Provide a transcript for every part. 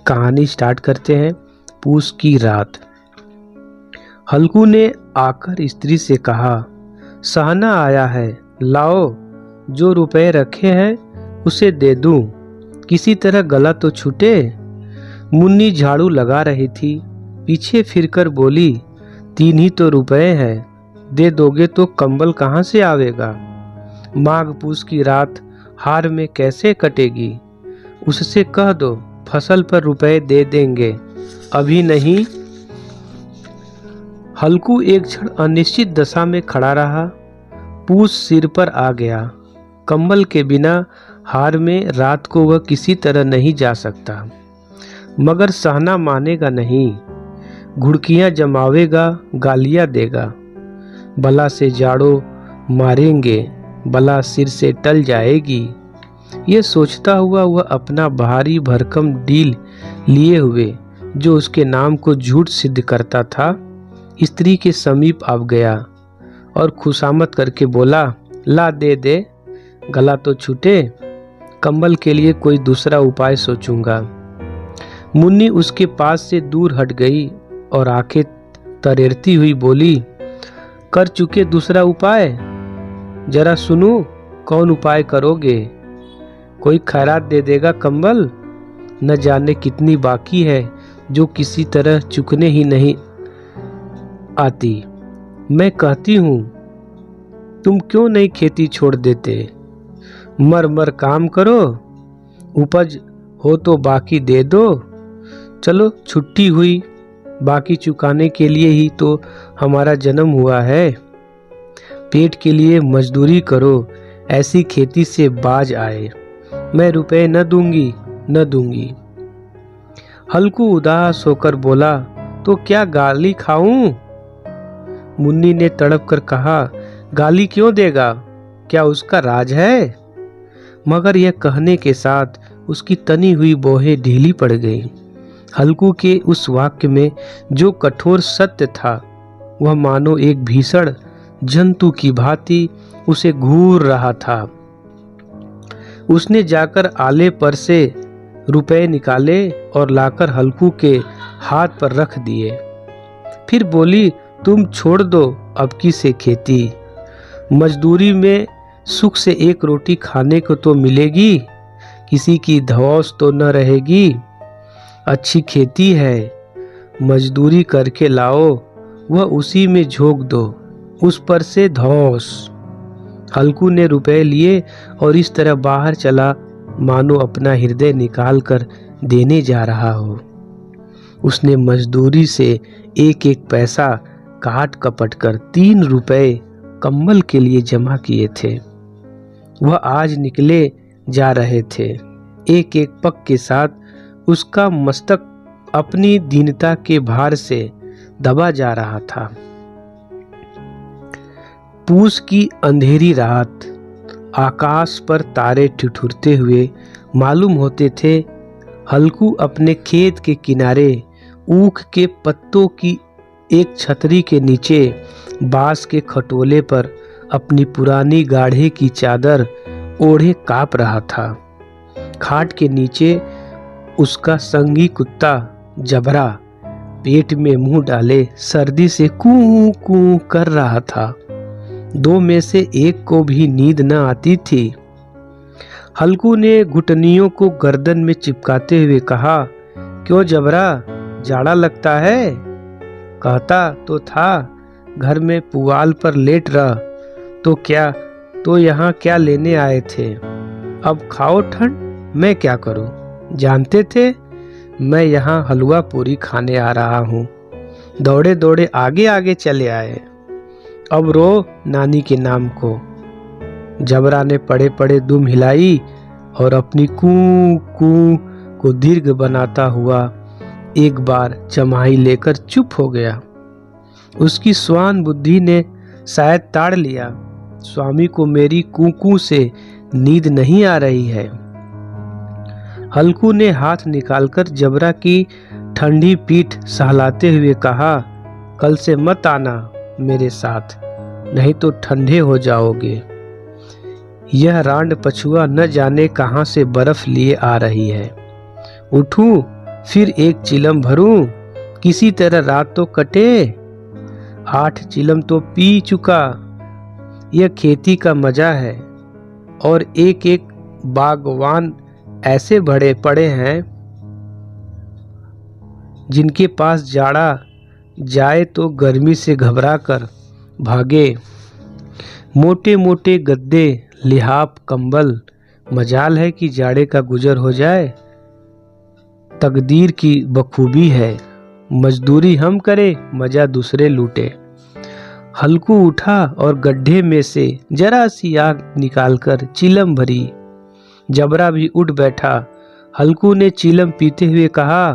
कहानी स्टार्ट करते हैं। पूस की रात। हल्कू ने आकर स्त्री से कहा, सहना आया है, लाओ, जो रुपए रखे हैं उसे दे दूं, किसी तरह गला तो छूटे। मुन्नी झाड़ू लगा रही थी, पीछे फिरकर बोली, 3 ही तो रुपए हैं, दे दोगे तो कंबल कहाँ से आवेगा। माघ पूस की रात हार में कैसे कटेगी। उससे कह दो फसल पर रुपए दे देंगे, अभी नहीं। हल्कू एक क्षण अनिश्चित दशा में खड़ा रहा। पूस सिर पर आ गया। कंबल के बिना हार में रात को वह किसी तरह नहीं जा सकता, मगर सहना मानेगा नहीं। घुड़कियां जमावेगा, गालियां देगा, बला से जाड़ो मारेंगे, बला सिर से टल जाएगी। ये सोचता हुआ वह अपना भारी भरकम डील लिए हुए, जो उसके नाम को झूठ सिद्ध करता था, स्त्री के समीप आ गया और खुशामद करके बोला, ला दे दे, गला तो छूटे, कंबल के लिए कोई दूसरा उपाय सोचूंगा। मुन्नी उसके पास से दूर हट गई और आंखें तरेरती हुई बोली, कर चुके दूसरा उपाय, जरा सुनो, कौन उपाय करोगे। कोई खैरात दे देगा कंबल, न जाने कितनी बाकी है जो किसी तरह चुकने ही नहीं आती। मैं कहती हूँ, तुम क्यों नहीं खेती छोड़ देते, मर मर काम करो, उपज हो तो बाकी दे दो। चलो छुट्टी हुई, बाकी चुकाने के लिए ही तो हमारा जन्म हुआ है। पेट के लिए मजदूरी करो, ऐसी खेती से बाज आए। मैं रुपए न दूंगी, न दूंगी। हल्कू उदास होकर बोला, तो क्या गाली खाऊं। मुन्नी ने तड़प कर कहा, गाली क्यों देगा, क्या उसका राज है। मगर यह कहने के साथ उसकी तनी हुई बोहें ढीली पड़ गई। हल्कू के उस वाक्य में जो कठोर सत्य था, वह मानो एक भीषण जंतु की भांति उसे घूर रहा था। उसने जाकर आले पर से रुपए निकाले और लाकर हल्कू के हाथ पर रख दिए। फिर बोली, तुम छोड़ दो अबकी से खेती, मजदूरी में सुख से एक रोटी खाने को तो मिलेगी, किसी की धौस तो न रहेगी। अच्छी खेती है, मजदूरी करके लाओ, वह उसी में झोंक दो, उस पर से धौस। हल्कू ने रुपए लिए और इस तरह बाहर चला मानो अपना हृदय निकाल कर देने जा रहा हो। उसने मजदूरी से एक एक पैसा काट कपट कर 3 रुपए कंबल के लिए जमा किए थे। वह आज निकले जा रहे थे। एक एक पग के साथ उसका मस्तक अपनी दीनता के भार से दबा जा रहा था। पूस की अंधेरी रात, आकाश पर तारे ठिठुरते हुए मालूम होते थे। हल्कू अपने खेत के किनारे ऊख के पत्तों की एक छतरी के नीचे बांस के खटोले पर अपनी पुरानी गाढ़े की चादर ओढ़े काँप रहा था। खाट के नीचे उसका संगी कुत्ता जबरा पेट में मुंह डाले सर्दी से कूं कूं कर रहा था। 2 में से एक को भी नींद न आती थी। हल्कू ने घुटनियों को गर्दन में चिपकाते हुए कहा, क्यों जबरा, जाड़ा लगता है। कहता तो था घर में पुआल पर लेट रह, तो यहाँ क्या लेने आए थे। अब खाओ ठंड, मैं क्या करूं। जानते थे मैं यहाँ हलवा पूरी खाने आ रहा हूँ। दौड़े दौड़े आगे आगे चले आए। अब रो नानी के नाम को। जबरा ने पड़े पड़े दुम हिलाई और अपनी कूं कूं को दीर्घ बनाता हुआ एक बार जमाई लेकर चुप हो गया। उसकी स्वान बुद्धि ने शायद ताड़ लिया, स्वामी को मेरी कूं कूं से नींद नहीं आ रही है। हल्कू ने हाथ निकालकर जबरा की ठंडी पीठ सहलाते हुए कहा, कल से मत आना मेरे साथ, नहीं तो ठंडे हो जाओगे। यह रांड पछुआ न जाने कहां से बर्फ लिए आ रही है। उठूं फिर एक चिलम भरूं, किसी तरह रात तो कटे। 8 चिलम तो पी चुका। यह खेती का मजा है। और एक एक बागवान ऐसे बड़े पड़े हैं जिनके पास जाड़ा जाए तो गर्मी से घबरा कर भागे। मोटे मोटे गद्दे, लिहाफ, कंबल, मजाल है कि जाड़े का गुजर हो जाए। तकदीर की बखूबी है, मजदूरी हम करे, मजा दूसरे लूटे। हल्कू उठा और गड्ढे में से जरा सी आग निकालकर चिलम भरी। जबरा भी उठ बैठा। हल्कू ने चिलम पीते हुए कहा,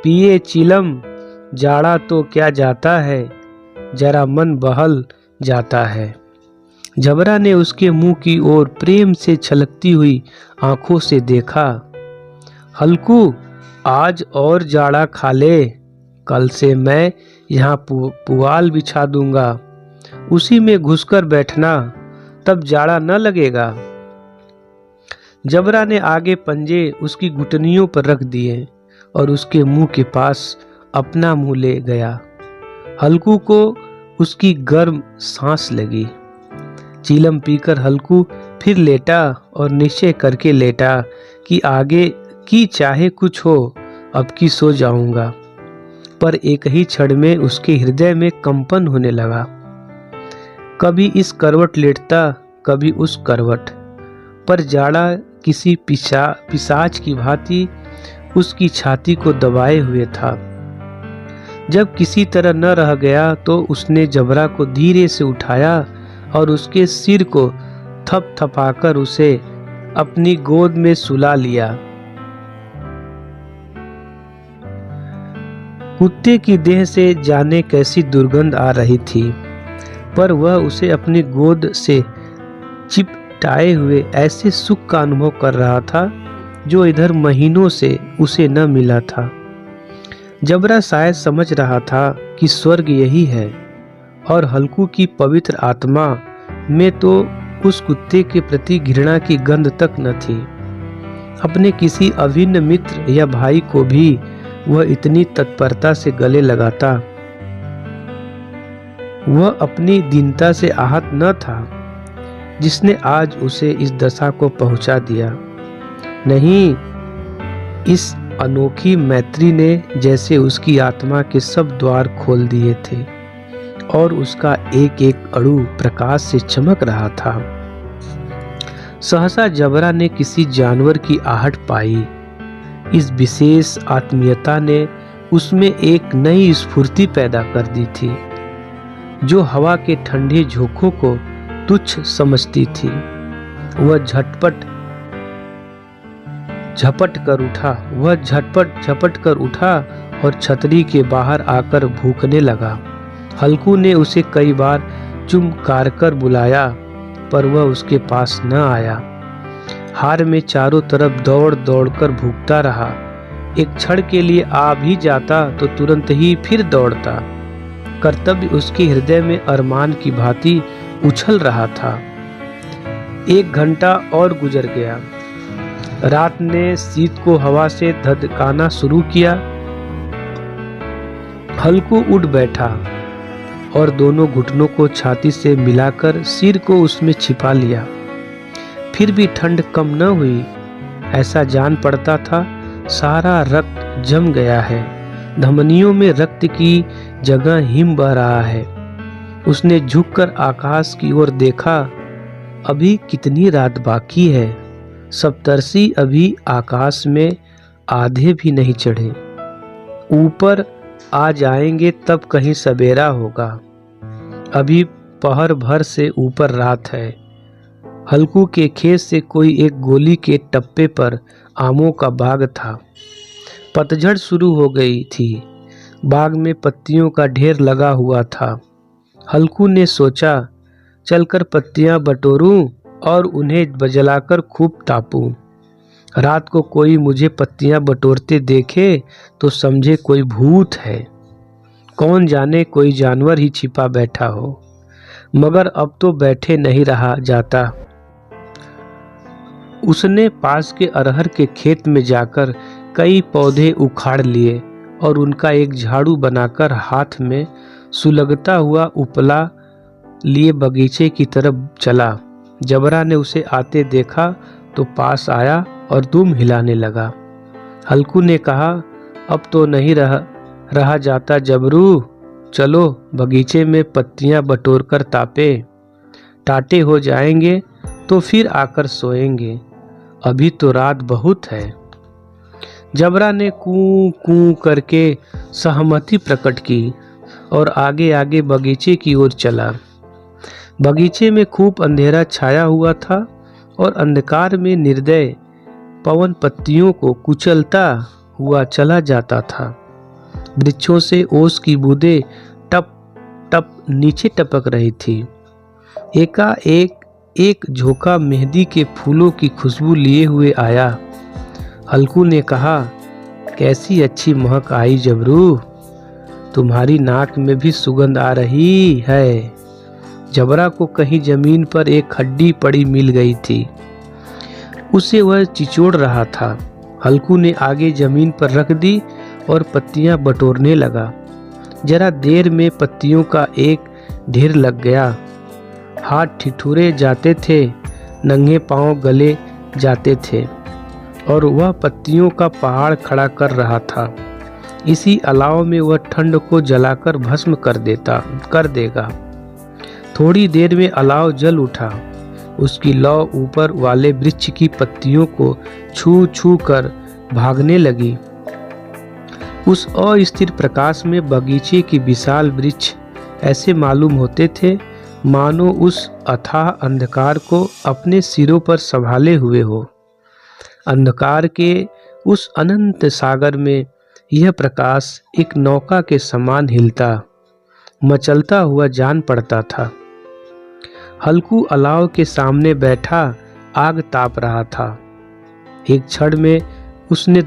पिए चिलम, जाड़ा तो क्या जाता है, जरा मन बहल जाता है। जबरा ने उसके मुंह की ओर प्रेम से छलकती हुई आंखों से देखा। हल्कू, आज और जाड़ा खा ले, कल से मैं यहाँ पुआल बिछा दूंगा, उसी में घुसकर बैठना, तब जाड़ा न लगेगा। जबरा ने आगे पंजे उसकी घुटनियों पर रख दिए और उसके मुंह के पास अपना मुंह ले गया। हल्कू को उसकी गर्म सांस लगी। चीलम पीकर हल्कू फिर लेटा और निश्चय करके लेटा कि आगे की चाहे कुछ हो, अब की सो जाऊंगा। पर एक ही क्षण में उसके हृदय में कंपन होने लगा। कभी इस करवट लेटता, कभी उस करवट पर। जाड़ा किसी पिशाच की भांति उसकी छाती को दबाए हुए था। जब किसी तरह न रह गया तो उसने जबरा को धीरे से उठाया और उसके सिर को थपथपाकर उसे अपनी गोद में सुला लिया। कुत्ते की देह से जाने कैसी दुर्गंध आ रही थी, पर वह उसे अपनी गोद से चिपटाए हुए ऐसे सुख का अनुभव कर रहा था जो इधर महीनों से उसे न मिला था। जबरा शायद समझ रहा था कि स्वर्ग यही है, और हल्कू की पवित्र आत्मा में तो उस कुत्ते के प्रति घृणा की गंध तक न थी। अपने किसी अभिन्न मित्र या भाई को भी वह इतनी तत्परता से गले लगाता। वह अपनी दीनता से आहत न था जिसने आज उसे इस दशा को पहुंचा दिया। नहीं, इस अनोखी मैत्री ने जैसे उसकी आत्मा के सब द्वार खोल दिए थे और उसका एक एक अणु प्रकाश से चमक रहा था। सहसा जबरा ने किसी जानवर की आहट पाई। इस विशेष आत्मीयता ने उसमें एक नई स्फूर्ति पैदा कर दी थी, जो हवा के ठंडे झोंकों को तुच्छ समझती थी। वह झटपट झपट कर उठा और छतरी के बाहर आकर भूखने लगा। हल्कू ने उसे कई बार चुमकार कर बुलाया, पर वह उसके पास न आया। हार में चारों तरफ दौड़ दौड़ कर भूखता रहा। एक क्षण के लिए आ भी जाता तो तुरंत ही फिर दौड़ता। कर्तव्य उसके हृदय में अरमान की भांति उछल रहा था। 1 घंटा और गुजर गया। रात ने शीत को हवा से धधकाना शुरू किया। हल्कू उठ बैठा और दोनों घुटनों को छाती से मिलाकर सिर को उसमें छिपा लिया। फिर भी ठंड कम न हुई। ऐसा जान पड़ता था सारा रक्त जम गया है, धमनियों में रक्त की जगह हिम बह रहा है। उसने झुककर आकाश की ओर देखा। अभी कितनी रात बाकी है। सप्तर्षि अभी आकाश में आधे भी नहीं चढ़े। ऊपर आ जाएंगे तब कहीं सवेरा होगा। अभी पहर भर से ऊपर रात है। हल्कू के खेत से कोई एक गोली के टप्पे पर आमों का बाग था। पतझड़ शुरू हो गई थी। बाग में पत्तियों का ढेर लगा हुआ था। हल्कू ने सोचा, चलकर पत्तियां बटोरूं और उन्हें जलाकर खूब तापूं। रात को कोई मुझे पत्तियां बटोरते देखे तो समझे कोई भूत है। कौन जाने कोई जानवर ही छिपा बैठा हो। मगर अब तो बैठे नहीं रहा जाता। उसने पास के अरहर के खेत में जाकर कई पौधे उखाड़ लिए और उनका एक झाड़ू बनाकर हाथ में सुलगता हुआ उपला लिए बगीचे की तरफ चला। जबरा ने उसे आते देखा तो पास आया और दुम हिलाने लगा। हल्कू ने कहा, अब तो नहीं रहा जाता जबरू, चलो बगीचे में पत्तियां बटोर कर टाटे हो जाएंगे तो फिर आकर सोएंगे, अभी तो रात बहुत है। जबरा ने कूं कूं करके सहमति प्रकट की और आगे आगे बगीचे की ओर चला। बगीचे में खूब अंधेरा छाया हुआ था और अंधकार में निर्दय पवन पत्तियों को कुचलता हुआ चला जाता था। वृक्षों से ओस की बूंदें टप टप नीचे टपक रही थी। एकाएक एक झोंका मेहंदी के फूलों की खुशबू लिए हुए आया। हल्कू ने कहा, कैसी अच्छी महक आई जबरू, तुम्हारी नाक में भी सुगंध आ रही है। जबरा को कहीं जमीन पर एक हड्डी पड़ी मिल गई थी, उसे वह चिचोड़ रहा था। हल्कू ने आगे जमीन पर रख दी और पत्तियां बटोरने लगा। जरा देर में पत्तियों का एक ढेर लग गया। हाथ ठिठुरे जाते थे, नंगे पांव गले जाते थे और वह पत्तियों का पहाड़ खड़ा कर रहा था। इसी अलाव में वह ठंड को जलाकर भस्म कर देगा। थोड़ी देर में अलाव जल उठा। उसकी लौ ऊपर वाले वृक्ष की पत्तियों को छू छू कर भागने लगी। उस अस्थिर प्रकाश में बगीचे की विशाल वृक्ष ऐसे मालूम होते थे मानो उस अथाह अंधकार को अपने सिरों पर संभाले हुए हो। अंधकार के उस अनंत सागर में यह प्रकाश एक नौका के समान हिलता मचलता हुआ जान पड़ता था। हल्कू अलाव के सामने बैठा आग ताप रहा था। एक क्षण में उसने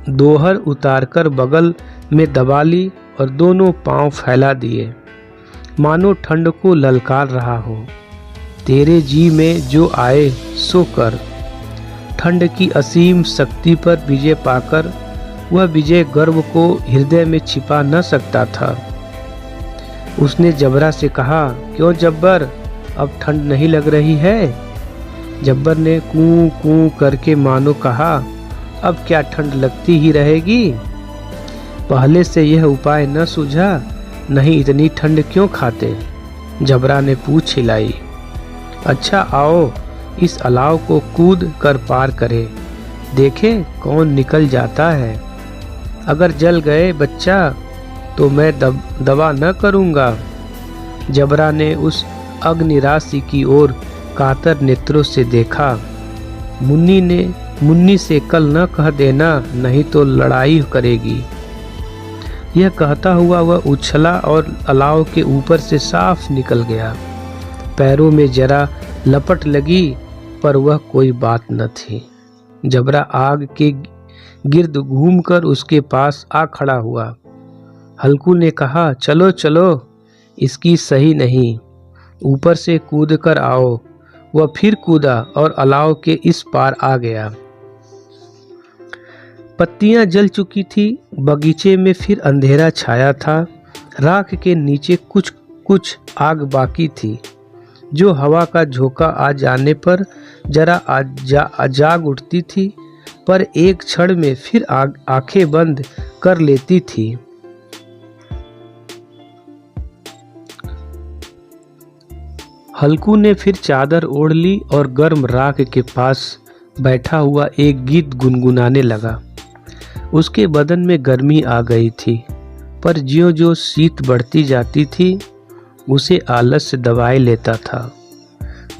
दोहर उतारकर बगल में दबा ली और दोनों पांव फैला दिए, मानो ठंड को ललकार रहा हो। तेरे जी में जो आए सो कर। ठंड की असीम शक्ति पर विजय पाकर वह विजय गर्व को हृदय में छिपा न सकता था। उसने जबरा से कहा, क्यों जब्बर, अब ठंड नहीं लग रही है? जब्बर ने कूं कूं करके मानो कहा, अब क्या ठंड लगती ही रहेगी? पहले से यह उपाय न सूझा, नहीं इतनी ठंड क्यों खाते? जबरा ने पूछ हिलाई। अच्छा आओ इस अलाव को कूद कर पार करे, देखे कौन निकल जाता है। अगर जल गए बच्चा तो मैं दवा न करूँगा। जबरा ने उस अग्निराशि की ओर कातर नेत्रों से देखा। मुन्नी से कल न कह देना, नहीं तो लड़ाई करेगी। यह कहता हुआ वह उछला और अलाव के ऊपर से साफ निकल गया। पैरों में जरा लपट लगी पर वह कोई बात न थी। जबरा आग के गिर्द घूमकर उसके पास आ खड़ा हुआ। हल्कू ने कहा, चलो चलो, इसकी सही नहीं, ऊपर से कूद कर आओ। वह फिर कूदा और अलाव के इस पार आ गया। पत्तियां जल चुकी थी। बगीचे में फिर अंधेरा छाया था। राख के नीचे कुछ कुछ आग बाकी थी, जो हवा का झोंका आ जाने पर जरा जाग उठती थी, पर एक क्षण में फिर आंखें बंद कर लेती थी। हल्कू ने फिर चादर ओढ़ ली और गर्म राख के पास बैठा हुआ एक गीत गुनगुनाने लगा। उसके बदन में गर्मी आ गई थी, पर ज्यों-ज्यों शीत बढ़ती जाती थी उसे आलस्य दबाए लेता था।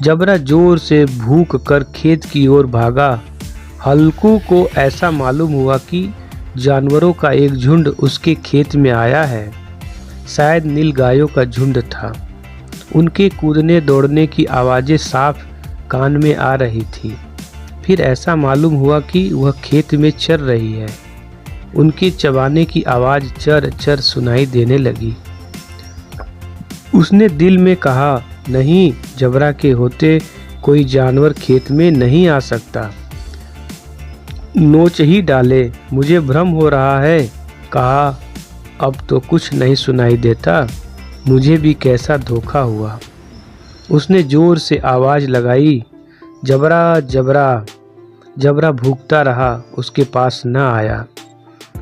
जबरा जोर से भूख कर खेत की ओर भागा। हल्कू को ऐसा मालूम हुआ कि जानवरों का एक झुंड उसके खेत में आया है। शायद नीलगायों का झुंड था। उनके कूदने दौड़ने की आवाज़ें साफ कान में आ रही थी। फिर ऐसा मालूम हुआ कि वह खेत में चर रही है। उनके चबाने की आवाज़ चर चर सुनाई देने लगी। उसने दिल में कहा, नहीं, जबरा के होते कोई जानवर खेत में नहीं आ सकता। नोच ही डाले, मुझे भ्रम हो रहा है। कहा, अब तो कुछ नहीं सुनाई देता, मुझे भी कैसा धोखा हुआ। उसने जोर से आवाज़ लगाई, जबरा जबरा। जबरा भूखता रहा, उसके पास न आया।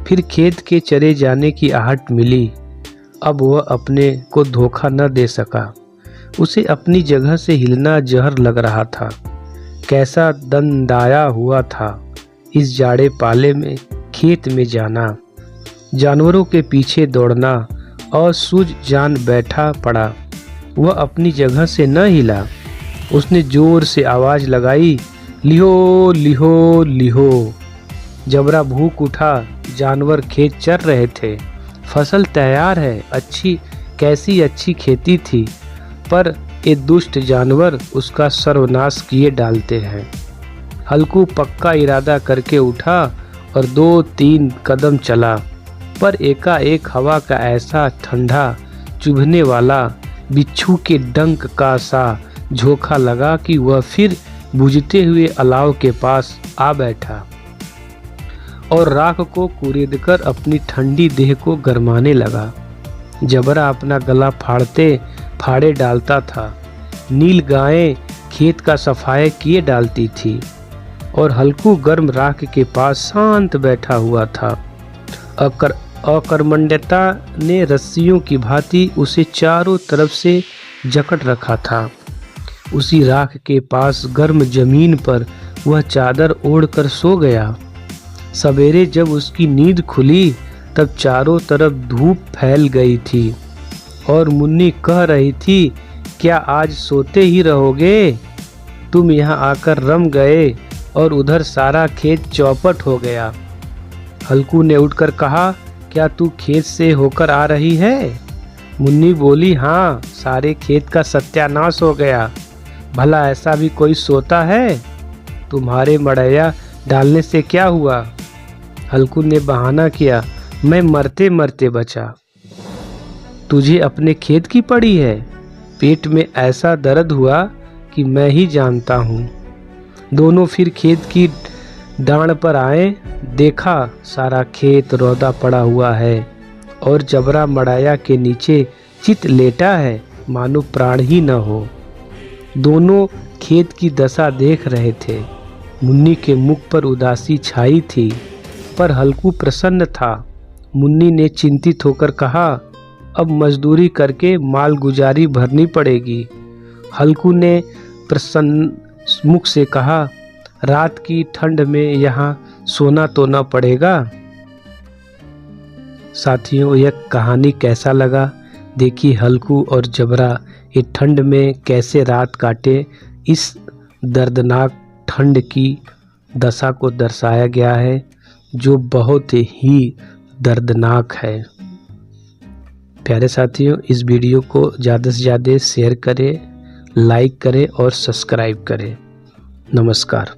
फिर खेत के चरे जाने की आहट मिली। अब वह अपने को धोखा न दे सका। उसे अपनी जगह से हिलना जहर लग रहा था। कैसा दंदाया हुआ था इस जाड़े पाले में खेत में जाना, जानवरों के पीछे दौड़ना, और सूझ जान बैठा पड़ा। वह अपनी जगह से न हिला। उसने जोर से आवाज़ लगाई, लिहो लिहो लिहो। जबरा भूख उठा। जानवर खेत चर रहे थे। फसल तैयार है, कैसी अच्छी खेती थी, पर ये दुष्ट जानवर उसका सर्वनाश किए डालते हैं। हल्कू पक्का इरादा करके उठा और 2-3 कदम चला, पर एकाएक हवा का ऐसा ठंडा चुभने वाला बिच्छू के डंक का सा झोंका लगा कि वह फिर बुझते हुए अलाव के पास आ बैठा और राख को कुरेदकर अपनी ठंडी देह को गरमाने लगा। जबरा अपना गला फाड़े डालता था। नील गायें खेत का सफाया किए डालती थी और हल्कू गर्म राख के पास शांत बैठा हुआ था। अकर्मण्यता ने रस्सियों की भांति उसे चारों तरफ से जकड़ रखा था। उसी राख के पास गर्म जमीन पर वह चादर ओढ़कर सो गया। सवेरे जब उसकी नींद खुली तब चारों तरफ धूप फैल गई थी और मुन्नी कह रही थी, क्या आज सोते ही रहोगे? तुम यहाँ आकर रम गए और उधर सारा खेत चौपट हो गया। हल्कू ने उठकर कहा, क्या तू खेत से होकर आ रही है? मुन्नी बोली, हाँ, सारे खेत का सत्यानाश हो गया। भला ऐसा भी कोई सोता है? तुम्हारे मड़ैया डालने से क्या हुआ? हल्कू ने बहाना किया, मैं मरते मरते बचा। तुझे अपने खेत की पड़ी है? पेट में ऐसा दर्द हुआ कि मैं ही जानता हूँ। दोनों फिर खेत की डांड पर आए। देखा सारा खेत रौदा पड़ा हुआ है और जबरा मड़ाया के नीचे चित लेटा है, मानो प्राण ही न हो। दोनों खेत की दशा देख रहे थे। मुन्नी के मुख पर उदासी छाई थी, पर हल्कू प्रसन्न था। मुन्नी ने चिंतित होकर कहा, अब मजदूरी करके माल गुजारी भरनी पड़ेगी। हल्कू ने प्रसन्न मुख से कहा, रात की ठंड में यहाँ सोना तो न पड़ेगा। साथियों, यह कहानी कैसा लगा? देखिए हल्कू और जबरा ये ठंड में कैसे रात काटे, इस दर्दनाक ठंड की दशा को दर्शाया गया है जो बहुत ही दर्दनाक है। प्यारे साथियों, इस वीडियो को ज़्यादा से ज़्यादा शेयर करें, लाइक करें और सब्सक्राइब करें। नमस्कार।